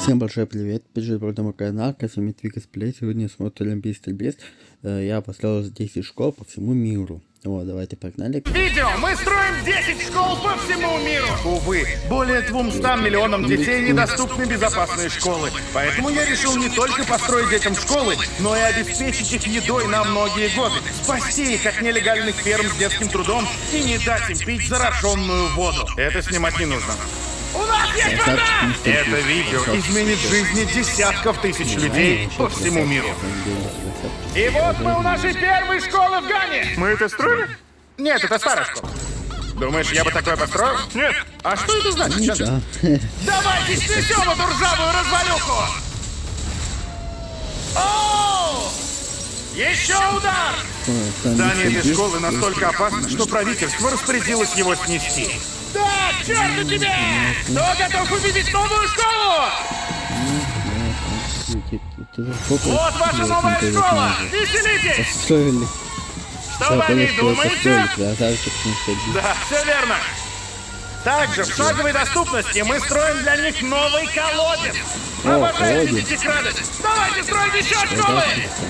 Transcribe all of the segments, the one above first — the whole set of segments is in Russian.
Всем большой привет, пишет про мой канал, Космит Косплей. Сегодня смотрю Олимпийский стрельбец. Я построил 10 школ по всему миру. Вот, давайте погнали. Видео! Мы строим 10 школ по всему миру! Увы, более 200 миллионам детей недоступны безопасные школы. Поэтому я решил не только построить детям школы, но и обеспечить их едой на многие годы. Спасти их от нелегальных ферм с детским трудом и не дать им пить зараженную воду. Это снимать не нужно. У нас есть вода! Это видео изменит жизни десятков тысяч людей по всему миру. И вот мы у нашей первой школы в Гане! Мы это строили? Нет, это старая школа. Думаешь, я бы такое построил? Нет. А что это значит? Ничего. Давайте снесем эту ржавую развалюху! О! Еще удар! Здание этой школы настолько опасно, что правительство распорядилось его снести. Так, черт у тебя! Кто готов увидеть новую школу? Вот ваша новая школа! Веселитесь! Построили. Что вы о ней думаете? Красавчик, Да, все верно. Также в шаговой доступности мы строим для них новый колодец. Обожаю колодец. видеть их радость. Давайте строить еще школы!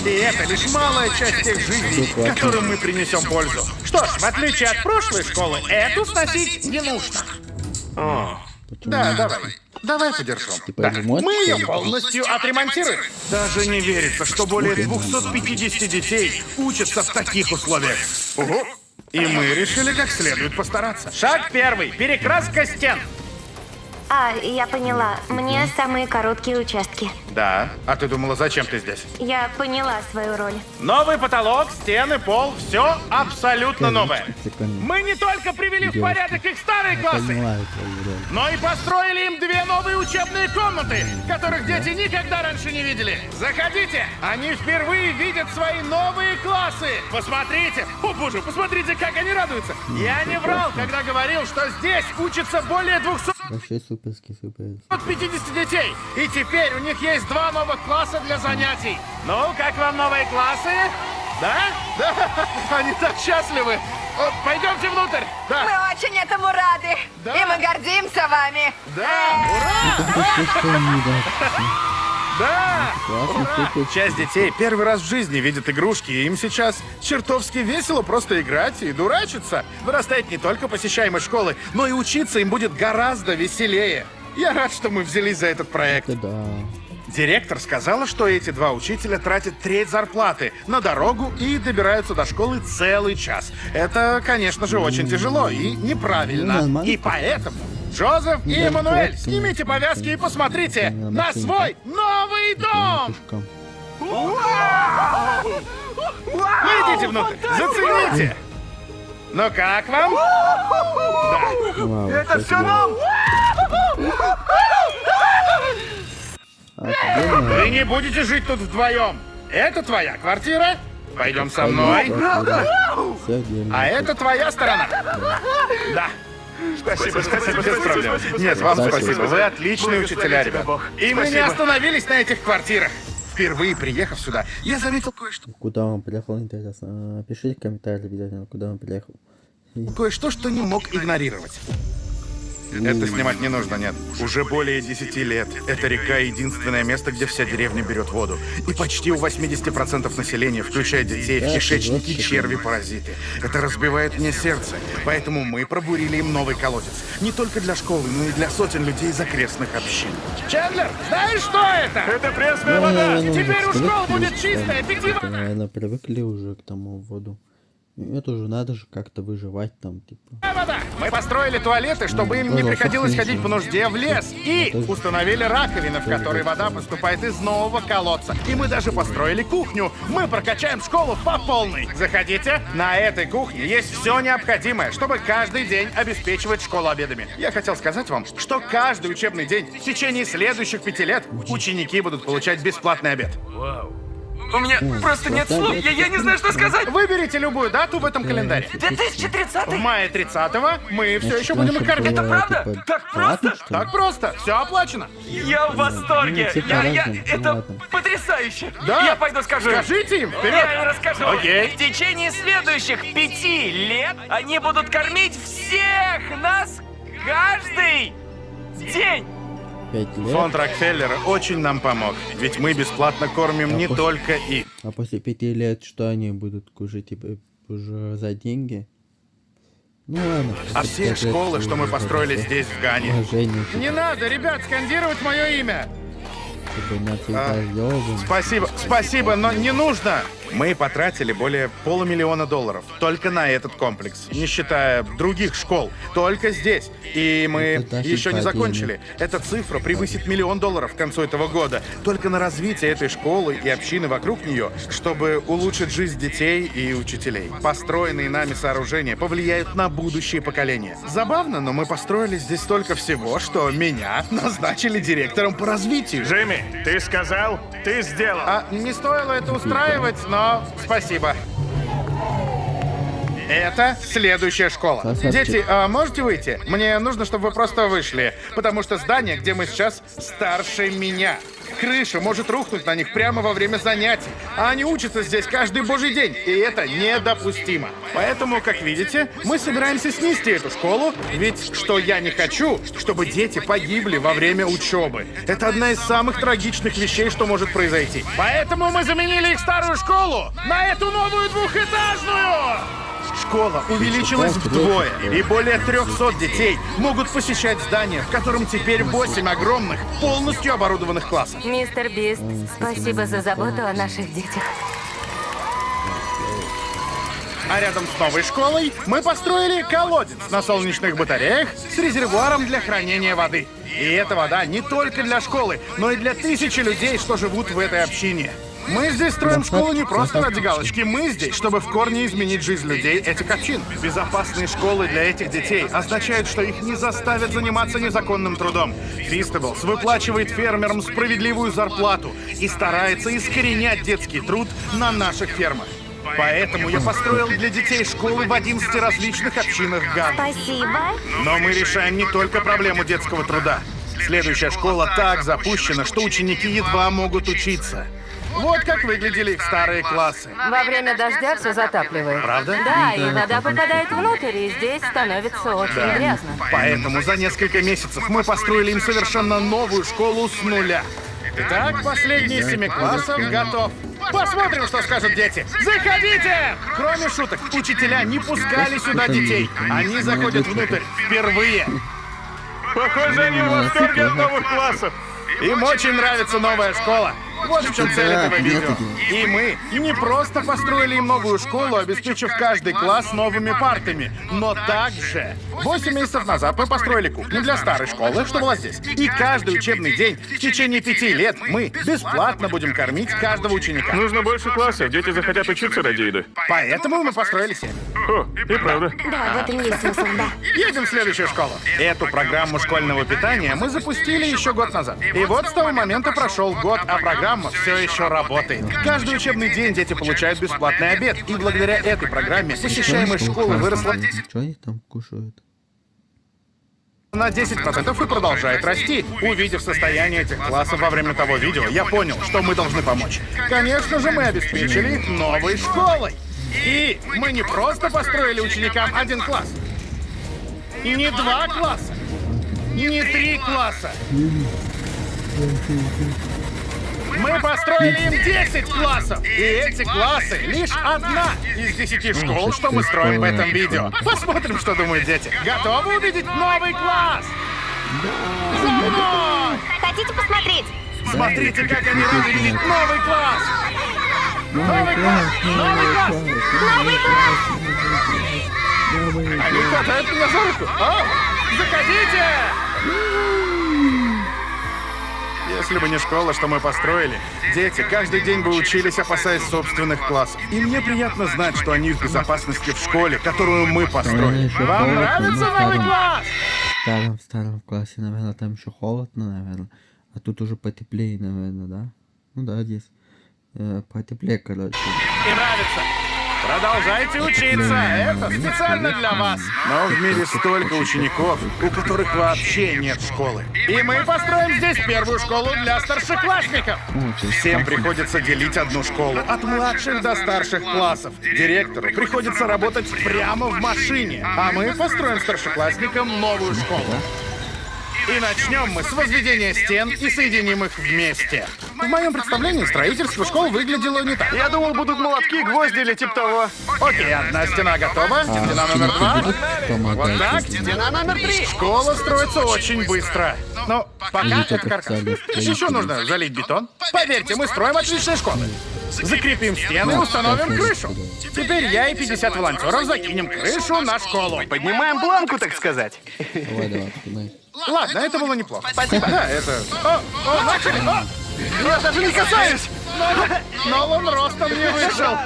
И это лишь малая часть тех жизней, которым мы принесем пользу. Что ж, в отличие от прошлой школы, эту сносить не нужно. О, да, давай. Давай подержу. Да. ремонт, Мы ее что ли? полностью отремонтируем. Даже не верится, что более 250 детей учатся в таких условиях. Ого. И мы решили как следует постараться. Шаг первый. Перекраска стен. А, я поняла. Мне самые короткие участки. Да. А ты думала, зачем ты здесь? Я поняла свою роль. Новый потолок, стены, пол, все абсолютно новое. Прикольно. Мы не только привели в Девушка. порядок их старые Я классы, понимаю твою роль. но и построили им 2 новые учебные комнаты, которых дети никогда раньше не видели. Заходите! Они впервые видят свои новые классы. Посмотрите! О боже, посмотрите, как они радуются! Я не врал, когда говорил, что здесь учатся более 200 Вообще суперский. 50 детей. И теперь у них есть 2 новых класса для занятий. Ну, как вам новые классы? Да? Да, они так счастливы. Пойдемте внутрь. Да. Мы очень этому рады. Да. И мы гордимся вами. Да, ура! Да! Классно, Ура! супер. Часть детей первый раз в жизни видят игрушки, и им сейчас чертовски весело просто играть и дурачиться. Вырастает не только посещаемой школы, но и учиться им будет гораздо веселее. Я рад, что мы взялись за этот проект. Это да. Директор сказала, что эти 2 учителя тратят треть зарплаты на дорогу и добираются до школы целый час. Это, конечно же, очень тяжело и неправильно. Ну, нормально. И поэтому Джозеф и Да, Эммануэль, классно. снимите повязки и посмотрите Да, на машинка. свой новый дом! Пешком. Идите внутрь, зацените! Ну как вам? Вау, Это все спасибо. нам! Офигенно. Вы не будете жить тут вдвоем. Это твоя квартира. Пойдем со мной. Все дело. А это твоя сторона. Да. Спасибо, без проблем. Нет, вам Спасибо. спасибо. Вы отличные учителя, ребят. И мы не остановились на этих квартирах. Впервые приехав сюда, я заметил Куда он приехал, интересно. Пишите в комментариях обязательно, куда он приехал. кое-что, что не мог игнорировать. Это снимать не нужно, нет. Уже более 10 лет. Эта река — единственное место, где вся деревня берет воду. И почти у 80% населения, включая детей, в кишечнике черви-паразиты. Это разбивает мне сердце. Поэтому мы пробурили им новый колодец. Не только для школы, но и для сотен людей из окрестных общин. Чендлер, знаешь, что это? Это пресная вода. Теперь у школ будет чистая питьевая. Наверное, привыкли уже к тому воду. И это уже надо же как-то выживать там, типа. Вода. Мы построили туалеты, чтобы им не приходилось ходить по нужде в лес. И установили раковины, в которые вода поступает из нового колодца. И мы даже построили кухню. Мы прокачаем школу по полной. Заходите. На этой кухне есть все необходимое, чтобы каждый день обеспечивать школу обедами. Я хотел сказать вам, что каждый учебный день в течение следующих 5 лет ученики будут получать бесплатный обед. У меня просто нет слов, я не знаю, что сказать. Выберите любую дату в этом календаре. 2030? В мае 30-го мы все еще будем их кормить. Это правда? Так просто? Так просто, все оплачено. Я в восторге. Ну, Это ладно. потрясающе. Да? Я пойду скажу. Скажите им, вперед! Я им расскажу. Окей. В течение следующих 5 лет они будут кормить всех нас каждый день. 5 лет. Фонд Рокфеллера очень нам помог, ведь мы бесплатно кормим не только их. А после 5 лет что они будут кушать типа, уже за деньги? Ну ладно. А после все 5 лет школы, уже что мы за построили деньги. здесь, в Гане. Уважение, Не надо, ребят, скандировать мое имя. чтобы навсегда ёбан. Спасибо, но не нужно. Мы потратили более $500 000 только на этот комплекс, не считая других школ. Только здесь. И мы Это даже еще не падение. закончили. Эта цифра превысит $1 000 000 к концу этого года. Только на развитие этой школы и общины вокруг нее, чтобы улучшить жизнь детей и учителей. Построенные нами сооружения повлияют на будущие поколения. Забавно, но мы построили здесь столько всего, что меня назначили директором по развитию. Джимми, ты сказал, ты сделал. А не стоило это устраивать, но спасибо. Это следующая школа. Красавчик. Дети, а можете выйти? Мне нужно, чтобы вы просто вышли, потому что здание, где мы сейчас, старше меня. Крыша может рухнуть на них прямо во время занятий, а они учатся здесь каждый божий день, и это недопустимо. Поэтому, как видите, мы собираемся снести эту школу, ведь что я не хочу, чтобы дети погибли во время учебы. Это одна из самых трагичных вещей, что может произойти. Поэтому мы заменили их старую школу на эту новую двухэтажную! Школа увеличилась вдвое, и более 300 детей могут посещать здание, в котором теперь 8 огромных, полностью оборудованных классов. Мистер Бист, спасибо за заботу о наших детях. А рядом с новой школой мы построили колодец на солнечных батареях с резервуаром для хранения воды. И эта вода не только для школы, но и для тысячи людей, что живут в этой общине. Мы здесь строим школу не просто ради галочки, мы здесь, чтобы в корне изменить жизнь людей этих общин. Безопасные школы для этих детей означают, что их не заставят заниматься незаконным трудом. Фистеблс выплачивает фермерам справедливую зарплату и старается искоренять детский труд на наших фермах. Поэтому я построил для детей школы в 11 различных общинах Ганы. Спасибо. Но мы решаем не только проблему детского труда. Следующая школа так запущена, что ученики едва могут учиться. Вот как выглядели их старые классы. Во время дождя все затапливает. Правда? Да, и вода попадает внутрь, и здесь становится очень грязно. Поэтому за несколько месяцев мы построили им совершенно новую школу с нуля. Итак, последний из 7 классов готов. Посмотрим, что скажут дети. Заходите! Кроме шуток, учителя не пускали сюда детей. Они заходят внутрь впервые. Похоже, они в восторге от новых классов. Им очень нравится новая школа. Вот в чем цель этого видео. И мы не просто построили им новую школу, обеспечив каждый класс новыми партами, но также 8 месяцев назад мы построили кухню для старой школы, что была здесь. И каждый учебный день в течение 5 лет мы бесплатно будем кормить каждого ученика. Нужно больше классов, дети захотят учиться ради еды. Поэтому мы построили 7. О, и правда. Да, в этом есть смысл, да. Едем в следующую школу. Эту программу школьного питания мы запустили еще год назад. И вот с того момента прошел год, а программа все еще работает. Каждый учебный день дети получают бесплатный обед. И благодаря этой программе посещаемость школы выросла Что они там кушают? на 10% и продолжает расти. Увидев состояние этих классов во время того видео, я понял, что мы должны помочь. Конечно же, мы обеспечили их новой школой. И мы не просто построили ученикам 1 класс. И не 2 класса. И не 3 класса. Мы построили им 10 классов. И эти классы лишь одна из 10 школ, что мы строим в этом видео. Посмотрим, что думают дети. Готовы увидеть новый класс? За мной! Хотите посмотреть? Смотрите, как они рады видеть новый класс! Новый класс! Новый класс! Они хватают меня за руку. О, заходите! Если бы не школа, что мы построили, дети каждый день бы учились, опасаясь собственных классов. И мне приятно знать, что они в безопасности в школе, которую мы построили. Вам нравится новый класс? В старом классе, наверное, там еще холодно, наверное. А тут уже потеплее, наверное, да? Ну да, здесь потеплее, короче. И нравится. Продолжайте учиться, это специально для вас. Но в мире столько учеников, у которых вообще нет школы. И мы построим здесь первую школу для старшеклассников. Всем приходится делить одну школу, от младших до старших классов. Директору приходится работать прямо в машине, а мы построим старшеклассникам новую школу. И начнем мы с возведения стен и соединим их вместе. В моем представлении строительство школ выглядело не так. Я думал, будут молотки, гвозди или типа того. Окей, одна стена готова, стена номер 2. Вот так, стена номер 3. Школа строится очень быстро. Но пока Видите, это каркас. официальное Еще строительство. нужно залить бетон. Поверьте, мы строим отличные школы. Закрепим стены и установим крышу. Теперь я и 50 волонтеров закинем крышу на школу. Поднимаем планку, так сказать. Давай, поднимай. Ладно, это было неплохо. Спасибо. Да, это... О, начали! О! Я даже не касаюсь! Нолан ростом не вышел.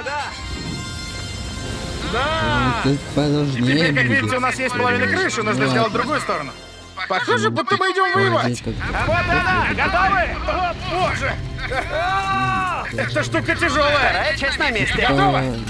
Да! Тут посложнее Теперь, как будет. видите, у нас есть половина крыши, нужно Да. сделать другую сторону. Похоже, будто мы идем воевать. Молодец, А вот она! Готовы? О, боже! Эта штука тяжелая. Часть на месте. Готово? Не знаю.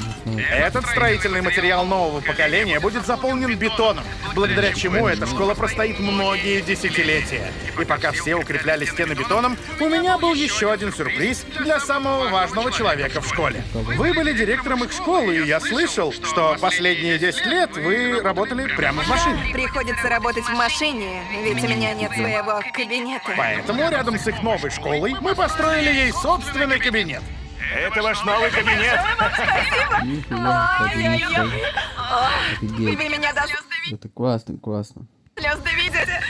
Этот строительный материал нового поколения будет заполнен бетоном, благодаря чему эта школа простоит многие десятилетия. И пока все укрепляли стены бетоном, у меня был еще один сюрприз для самого важного человека в школе. Вы были директором их школы, и я слышал, что последние 10 лет вы работали прямо в машине. Приходится работать в машине, ведь у меня нет своего кабинета. Поэтому рядом с их новой школой мы построили ей собственный кабинет. Это ваш новый кабинет. Нифига, кабинет свой. Вы Офигеть. меня до Это классно, классно. слез доведете.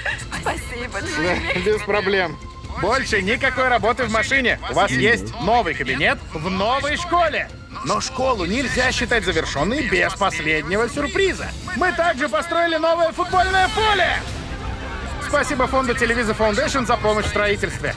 Спасибо, Джимми. Без проблем. Больше никакой работы в машине. У вас есть новый кабинет в новой школе. Но школу нельзя считать завершенной без последнего сюрприза. Мы также построили новое футбольное поле. Спасибо фонду Телевиза Foundation за помощь в строительстве.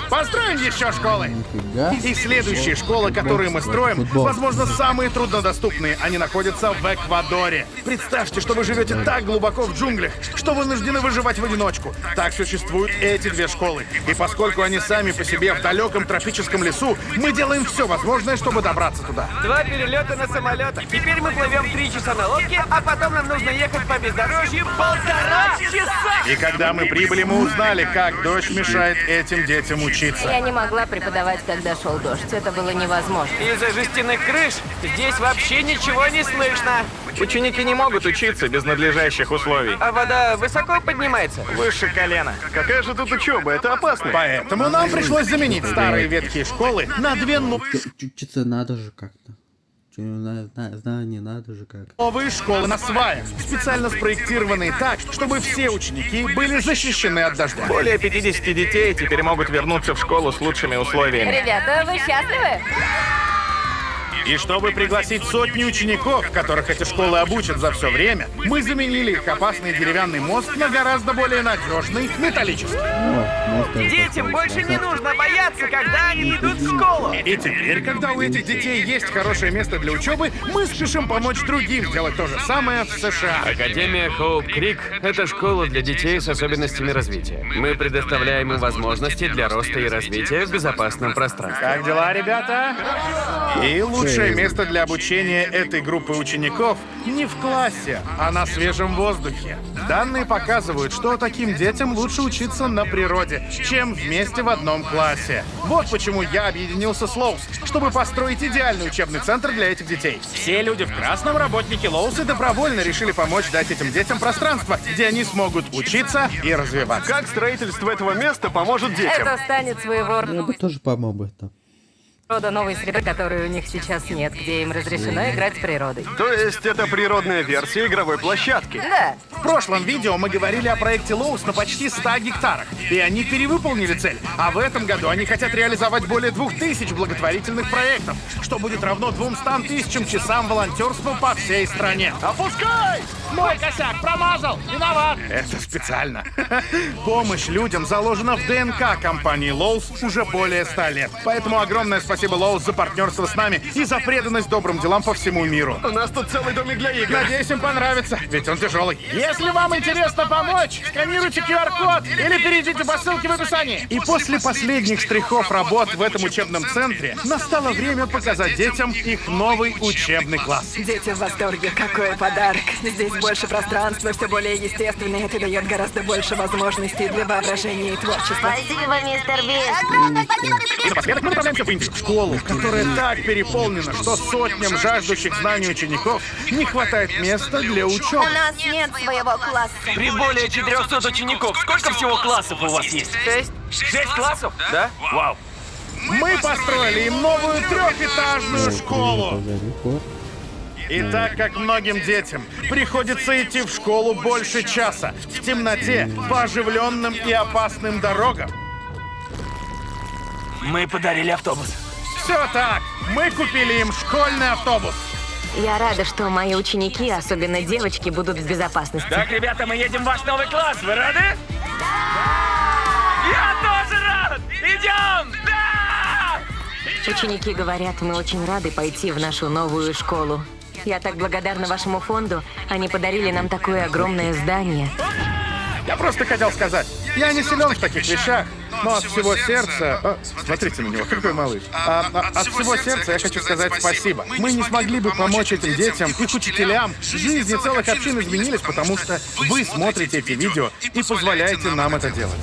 Построим еще школы. Нифига. И следующие школы, которые мы строим, Футбол. возможно, самые труднодоступные. Они находятся в Эквадоре. Представьте, что вы живете так глубоко в джунглях, что вынуждены выживать в одиночку. Так существуют эти две школы. И поскольку они сами по себе в далеком тропическом лесу, мы делаем все возможное, чтобы добраться туда. 2 перелета на самолетах. Теперь мы плывем 3 часа на лодке, а потом нам нужно ехать по бездорожью 1,5 часа. И когда мы прибыли, мы узнали, как дождь мешает этим детям учиться. Я не могла преподавать, когда шел дождь. Это было невозможно. Из-за жестяных крыш здесь вообще ничего не слышно. Ученики не могут учиться без надлежащих условий. А вода высоко поднимается. Выше колена. Какая же тут учеба? Это опасно. Поэтому нам пришлось заменить старые ветхие школы на две Учиться надо же как-то. Знание надо же как. новые школы на сваях, специально спроектированные так, чтобы все ученики были защищены от дождя. Более 50 детей теперь могут вернуться в школу с лучшими условиями. Ребята, вы счастливы? И чтобы пригласить сотни учеников, которых эти школы обучат за все время, мы заменили их опасный деревянный мост на гораздо более надежный металлический. Детям больше не нужно бояться, когда они идут в школу. И теперь, когда у этих детей есть хорошее место для учебы, мы спешим помочь другим сделать то же самое в США. Академия Хоуп Крик — это школа для детей с особенностями развития. Мы предоставляем им возможности для роста и развития в безопасном пространстве. Как дела, ребята? И лучшее место для обучения этой группы учеников не в классе, а на свежем воздухе. Данные показывают, что таким детям лучше учиться на природе, чем вместе в одном классе. Вот почему я объединился с Лоус, чтобы построить идеальный учебный центр для этих детей. Все люди в красном, работники Лоусы, добровольно решили помочь дать этим детям пространство, где они смогут учиться и развиваться. Как строительство этого места поможет детям? Это станет своего Я бы тоже помог бы там. рода новой среды, которой у них сейчас нет, где им разрешено играть с природой. То есть это природная версия игровой площадки? Да. В прошлом видео мы говорили о проекте Лоус на почти 100 гектарах, и они перевыполнили цель. А в этом году они хотят реализовать более 2000 благотворительных проектов, что будет равно 200 тысячам часам волонтерства по всей стране. Опускай! Мой косяк, промазал! Виноват! Это специально. Помощь людям заложена в ДНК компании Лоус уже более 100 лет. Поэтому огромное спасибо Лоус за партнерство с нами и за преданность добрым делам по всему миру. У нас тут целый домик для игр. Надеюсь, им понравится, ведь он тяжелый. Если вам интересно помочь, сканируйте QR-код или перейдите по ссылке в описании. И после последних штрихов работ в этом учебном центре настало время показать детям их новый учебный класс. Дети в восторге, какой подарок. Здесь больше пространства, все более естественно, и это дает гораздо больше возможностей для воображения и творчества. Спасибо, мистер Бист. И напоследок мы направляемся в Индию, в школу, которая так переполнена, что сотням жаждущих знаний учеников не хватает места для У учебы. нас нет своего класса. При более 400 учеников сколько всего классов у вас есть? 6. 6 классов? Да? Вау. Мы построили им новую трехэтажную школу. Погоди, И так как многим детям приходится идти в школу больше часа, в темноте, по оживленным и опасным дорогам. Мы подарили автобус. Все так, мы купили им школьный автобус. Я рада, что мои ученики, особенно девочки, будут в безопасности. Так, ребята, мы едем в ваш новый класс. Вы рады? Да! Я тоже рад! Идем! Да! Ученики говорят, мы очень рады пойти в нашу новую школу. Я так благодарна вашему фонду. Они подарили нам такое огромное здание. Я просто хотел сказать, я не силен в таких вещах, но от всего сердца... смотрите на него, какой малыш. От всего сердца я хочу сказать спасибо. Мы не смогли бы помочь этим детям, их учителям. Жизни целых общин изменились, потому что вы смотрите эти видео и позволяете нам это делать.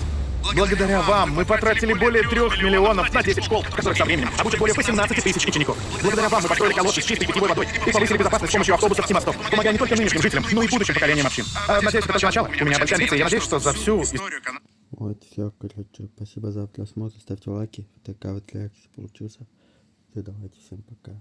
Благодаря вам мы потратили более 3 миллионов на 10 школ, в которых со временем обучат более 18 тысяч учеников. Благодаря вам мы построили колодцы с чистой питьевой водой и повысили безопасность с помощью автобусов и мостов, помогая не только нынешним жителям, но и будущим поколениям общин. Надеюсь, это только начало. У меня большие амбиции, я надеюсь, что за всю историю канала... Вот, все, короче, спасибо за просмотр, ставьте лайки. Такая вот реакция получился. Все, давайте, всем пока.